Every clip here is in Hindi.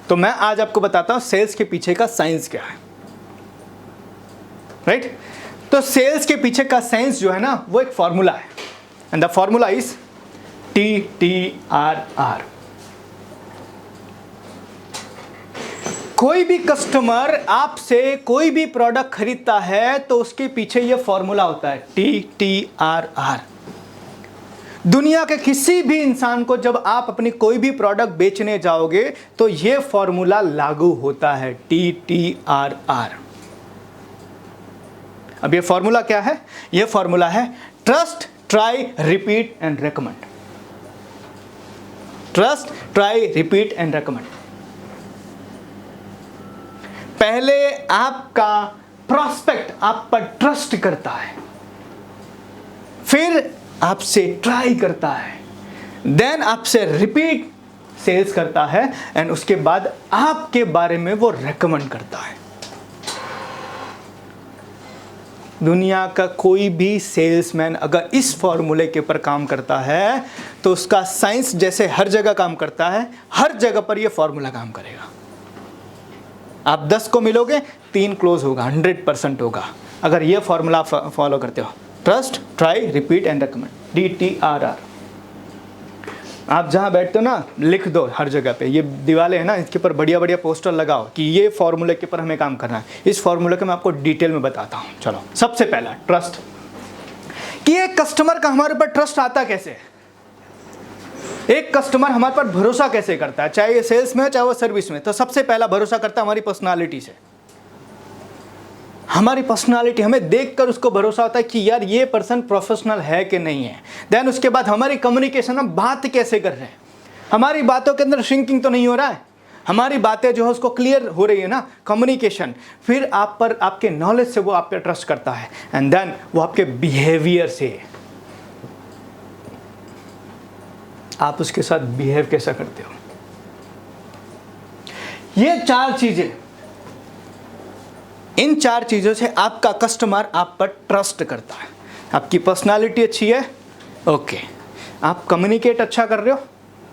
तो मैं आज आपको बताता हूं सेल्स के पीछे का साइंस क्या है, राइट। तो सेल्स के पीछे का साइंस जो है ना वो एक फॉर्मूला है, and the formula is TTRR। कोई भी कस्टमर आपसे कोई भी प्रोडक्ट खरीदता है तो उसके पीछे ये फॉर्मूला होता है TTRR। दुनिया के किसी भी इंसान को जब आप अपनी कोई भी प्रोडक्ट बेचने जाओगे तो ये फॉर्मूला लागू होता है TTRR। अब ये फॉर्मूला क्या है? ये फॉर्मूला है trust, try, repeat and recommend. Trust, try, repeat and recommend. पहले आपका प्रोस्पेक्ट आप पर ट्रस्ट करता है, फिर आपसे ट्राई करता है, देन आपसे रिपीट सेल्स करता है, एंड उसके बाद आपके बारे में वो रेकमेंड करता है। दुनिया का कोई भी सेल्समैन अगर इस फॉर्मूले के ऊपर काम करता है तो उसका साइंस जैसे हर जगह काम करता है, हर जगह पर ये फॉर्मूला काम करेगा। आप 10 को मिलोगे 3 क्लोज होगा, 100% होगा अगर ये फॉर्मूला फॉलो करते हो। Trust, try, repeat and recommend, TTRR। आप जहां बैठते हो ना लिख दो हर जगह पे, ये दीवारें हैं ना इसके ऊपर बढ़िया बढ़िया पोस्टर लगाओ कि ये फॉर्मूले के ऊपर हमें काम करना है। इस फॉर्मूले को मैं आपको डिटेल में बताता हूं। चलो, सबसे पहला ट्रस्ट, कि एक कस्टमर का हमारे ऊपर ट्रस्ट आता कैसे है, एक कस्टमर हमारे पर भरोसा कैसे करता है, चाहे ये सेल्स में चाहे वो सर्विस में। तो सबसे पहला भरोसा करता है हमारी पर्सनालिटी से। हमारी पर्सनालिटी, हमें देखकर उसको भरोसा होता है कि यार ये पर्सन प्रोफेशनल है कि नहीं है। देन उसके बाद हमारी कम्युनिकेशन, हम बात कैसे कर रहे हैं, हमारी बातों के अंदर श्रिंकिंग तो नहीं हो रहा है, हमारी बातें जो है उसको क्लियर हो रही है ना, कम्युनिकेशन। फिर आप पर, आपके नॉलेज से वो आप पे ट्रस्ट करता है, एंड देन वो आपके बिहेवियर से, आप उसके साथ बिहेव कैसा करते हो। ये 4 चीजें, इन 4 चीजों से आपका कस्टमर आप पर ट्रस्ट करता है। आपकी पर्सनालिटी अच्छी है, ओके, आप कम्युनिकेट अच्छा कर रहे हो,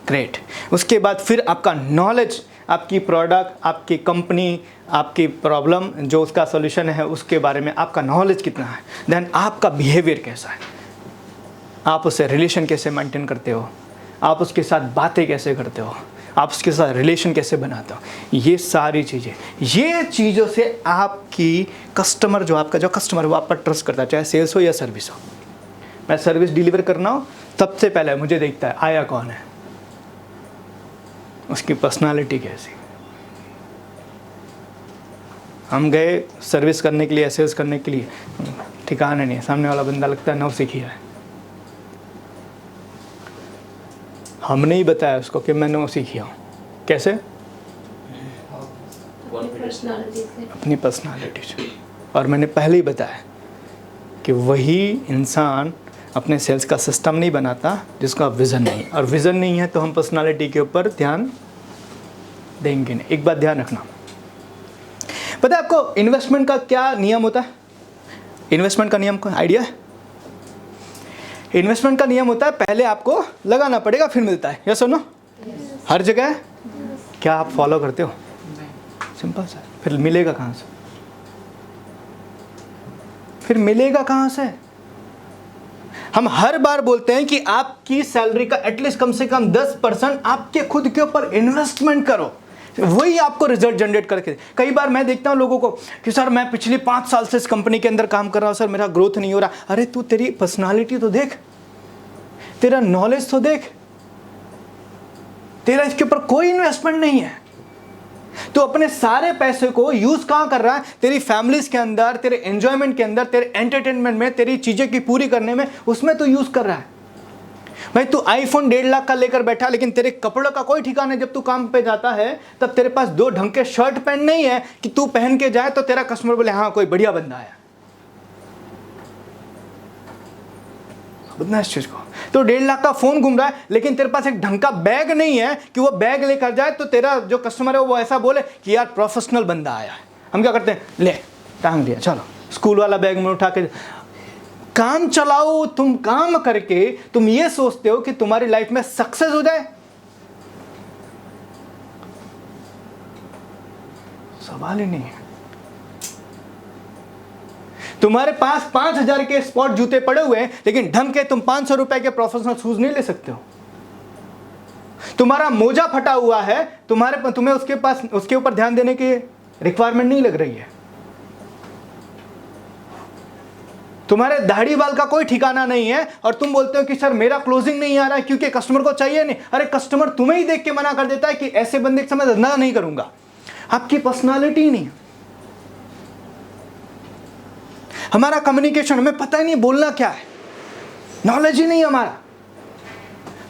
ग्रेट। उसके बाद फिर आपका नॉलेज, आपकी प्रोडक्ट, आपकी कंपनी, आपकी प्रॉब्लम जो उसका सॉल्यूशन है उसके बारे में आपका नॉलेज कितना है। देन आपका बिहेवियर कैसा है, आप उससे रिलेशन कैसे मेंटेन करते हो, आप उसके साथ बातें कैसे करते हो, आप उसके साथ रिलेशन कैसे बनाते हो। ये सारी चीज़ें, ये चीज़ों से आपकी कस्टमर, जो आपका जो कस्टमर वो आप पर ट्रस्ट करता है, चाहे सेल्स हो या सर्विस हो। मैं सर्विस डिलीवर करना हो, सबसे पहले मुझे देखता है आया कौन है, उसकी पर्सनालिटी कैसी। हम गए सर्विस करने के लिए, सेल्स करने के लिए, ठिकाना नहीं है, सामने वाला बंदा लगता है नौसिखिया है। हमने ही बताया उसको कि मैं नौसिखिया हूँ। कैसे? अपनी पर्सनालिटी से। और मैंने पहले ही बताया कि वही इंसान अपने सेल्स का सिस्टम नहीं बनाता जिसका विज़न नहीं, और विज़न नहीं है तो हम पर्सनालिटी के ऊपर ध्यान देंगे नहीं। एक बात ध्यान रखना, पता है आपको इन्वेस्टमेंट का क्या नियम होता है? इन्वेस्टमेंट का नियम का आइडिया है? इन्वेस्टमेंट का नियम होता है पहले आपको लगाना पड़ेगा फिर मिलता है, यस और नो? हर जगह है। क्या आप फॉलो करते हो? सिंपल सा। फिर मिलेगा कहाँ से? फिर मिलेगा कहाँ से? हम हर बार बोलते हैं कि आपकी सैलरी का एटलीस्ट कम से कम 10% आपके खुद के ऊपर इन्वेस्टमेंट करो, वही आपको रिजल्ट जनरेट करके। कई बार मैं देखता हूं लोगों को कि सर मैं पिछले 5 साल से इस कंपनी के अंदर काम कर रहा हूं, सर मेरा ग्रोथ नहीं हो रहा। अरे तू तेरी पर्सनालिटी तो देख, तेरा नॉलेज तो देख, तेरा इसके ऊपर कोई इन्वेस्टमेंट नहीं है। तो अपने सारे पैसे को यूज कहां कर रहा है? तेरी फैमिलीज के अंदर, तेरे एंजॉयमेंट के अंदर, तेरे एंटरटेनमेंट में, तेरी चीजें की पूरी करने में, उसमें तो यूज कर रहा है। भाई तू आईफोन 1.5 लाख का लेकर बैठा, लेकिन तेरे कपड़ों का कोई ठिकाना नहीं। जब तू काम पे जाता है तब तेरे पास 2 ढंग के शर्ट पैंट नहीं है कि तू पहन के जाए तो तेरा कस्टमर बोले हाँ कोई बढ़िया बंदा आया। इस चीज को तो 1.5 लाख का फोन घूम रहा है, लेकिन तेरे पास एक ढंग का बैग नहीं है कि वो बैग लेकर जाए तो तेरा जो कस्टमर है वो ऐसा बोले कि यार प्रोफेशनल बंदा आया है। हम क्या करते हैं, ले टांग दिया, चलो स्कूल वाला बैग में उठा के काम चलाओ। तुम काम करके तुम ये सोचते हो कि तुम्हारी लाइफ में सक्सेस हो जाए। सवाल ही नहीं है। तुम्हारे पास 5,000 के स्पॉट जूते पड़े हुए हैं, लेकिन ढंग के तुम 500 रुपए के प्रोफेशनल शूज नहीं ले सकते हो। तुम्हारा मोजा फटा हुआ है, तुम्हें उसके ऊपर ध्यान देने की रिक्वायरमेंट नहीं लग रही है। तुम्हारे दाढ़ी बाल का कोई ठिकाना नहीं है और तुम बोलते हो कि सर मेरा क्लोजिंग नहीं आ रहा है क्योंकि कस्टमर को चाहिए नहीं। अरे कस्टमर तुम्हें ही देख के मना कर देता है कि ऐसे बंदे के समय धंधा नहीं करूंगा। आपकी पर्सनालिटी नहीं, हमारा कम्युनिकेशन, हमें पता ही नहीं बोलना क्या है, नॉलेज ही नहीं हमारा।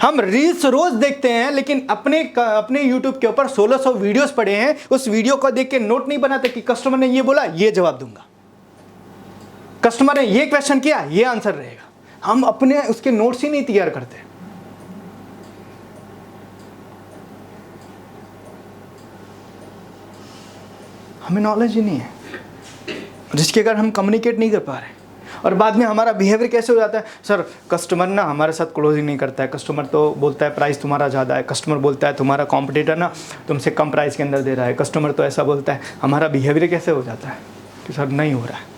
हम रील्स रोज देखते हैं, लेकिन अपने यूट्यूब के ऊपर 1600 वीडियोस पड़े हैं। उस वीडियो को देख के नोट नहीं बनाते कि कस्टमर ने ये बोला, ये जवाब दूंगा, कस्टमर ने ये क्वेश्चन किया, ये आंसर रहेगा। हम अपने उसके नोट्स ही नहीं तैयार करते। हमें नॉलेज ही नहीं है, जिसके कारण हम कम्युनिकेट नहीं कर पा रहे। और बाद में हमारा बिहेवियर कैसे हो जाता है, सर कस्टमर ना हमारे साथ क्लोजिंग नहीं करता है, कस्टमर तो बोलता है प्राइस तुम्हारा ज़्यादा है, कस्टमर बोलता है तुम्हारा कॉम्पिटिटर ना तुमसे कम प्राइस के अंदर दे रहा है, कस्टमर तो ऐसा बोलता है। हमारा बिहेवियर कैसे हो जाता है कि सर नहीं हो रहा है।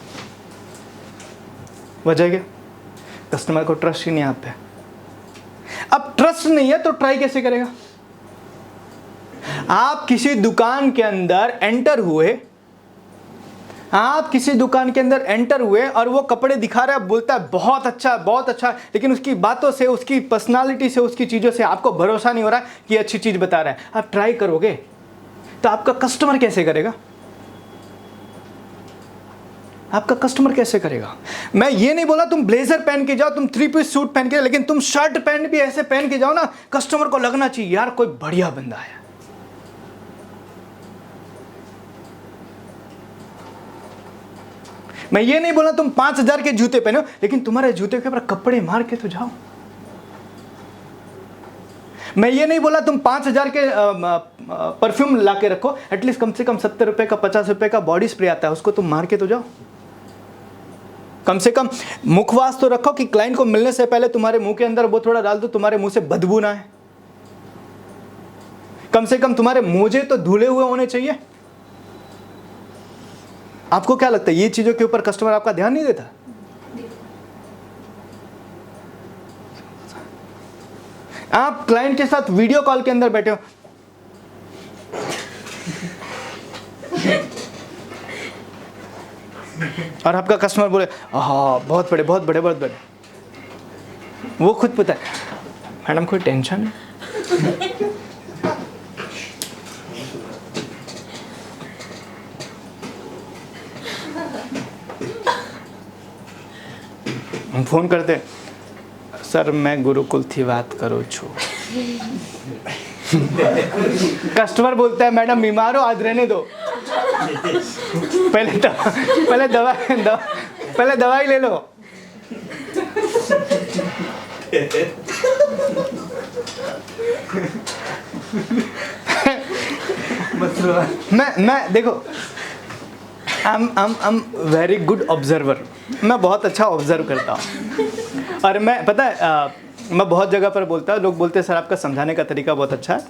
वजह क्या? कस्टमर को ट्रस्ट ही नहीं आता है। अब ट्रस्ट नहीं है तो ट्राई कैसे करेगा? आप किसी दुकान के अंदर एंटर हुए, और वो कपड़े दिखा रहा है, बोलता है बहुत अच्छा बहुत अच्छा, लेकिन उसकी बातों से, उसकी पर्सनालिटी से, उसकी चीज़ों से आपको भरोसा नहीं हो रहा है कि अच्छी चीज़ बता रहा है। आप ट्राई करोगे तो आपका कस्टमर कैसे करेगा? आपका कस्टमर कैसे करेगा? मैं ये नहीं बोला तुम ब्लेजर पहन के जाओ, तुम 3 पीस सूट पहन के, लेकिन तुम शर्ट पैंट भी ऐसे पहन के जाओ ना, कस्टमर को लगना चाहिए यार कोई बढ़िया बंदा है। मैं ये नहीं बोला तुम 5,000 के जूते पहनो, लेकिन तुम्हारे जूते के ऊपर कपड़े मार के तो जाओ। मैं ये नहीं बोला तुम 5,000 के परफ्यूम ला के रखो, एटलीस्ट कम से कम 70 रुपए का 50 रुपए का बॉडी स्प्रे आता है, उसको तुम मार के तो जाओ। कम से कम मुखवास तो रखो कि क्लाइंट को मिलने से पहले तुम्हारे मुंह के अंदर वो थोड़ा डाल दो, तुम्हारे मुंह से बदबू ना है। कम से कम तुम्हारे मोजे तो धुले हुए होने चाहिए। आपको क्या लगता है ये चीजों के ऊपर कस्टमर आपका ध्यान नहीं देता? आप क्लाइंट के साथ वीडियो कॉल के अंदर बैठे हो, और आपका कस्टमर बोले हाँ बहुत बड़े बहुत बड़े बहुत बड़े, वो खुद पता है मैडम कोई टेंशन है, हम फोन करते सर मैं गुरुकुल थी बात करो छू। कस्टमर बोलता है मैडम बीमार हो आज रहने दो, पहले दवाई ले लो। मैं देखो I'm वेरी गुड ऑब्जर्वर, मैं बहुत अच्छा ऑब्जर्व करता हूँ। और मैं पता है मैं बहुत जगह पर बोलता हूँ, लोग बोलते हैं सर आपका समझाने का तरीका बहुत अच्छा है।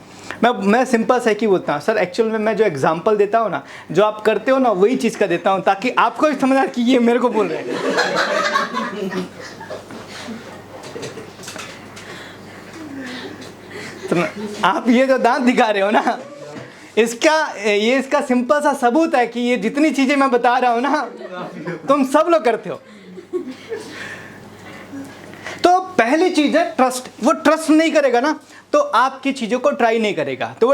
मैं सिंपल से ही बोलता हूँ सर, एक्चुअल में मैं जो एग्जांपल देता हूँ ना, जो आप करते हो ना वही चीज़ का देता हूँ, ताकि आपको भी समझ आए कि ये मेरे को बोल रहे हैं। तो आप ये जो दांत दिखा रहे हो ना, इसका सिंपल सा सबूत है कि ये जितनी चीजें मैं बता रहा हूं ना तुम सब लोग करते हो। तो पहली चीज है ट्रस्ट। वो ट्रस्ट नहीं करेगा ना तो आपकी चीजों को ट्राई नहीं करेगा, तो वो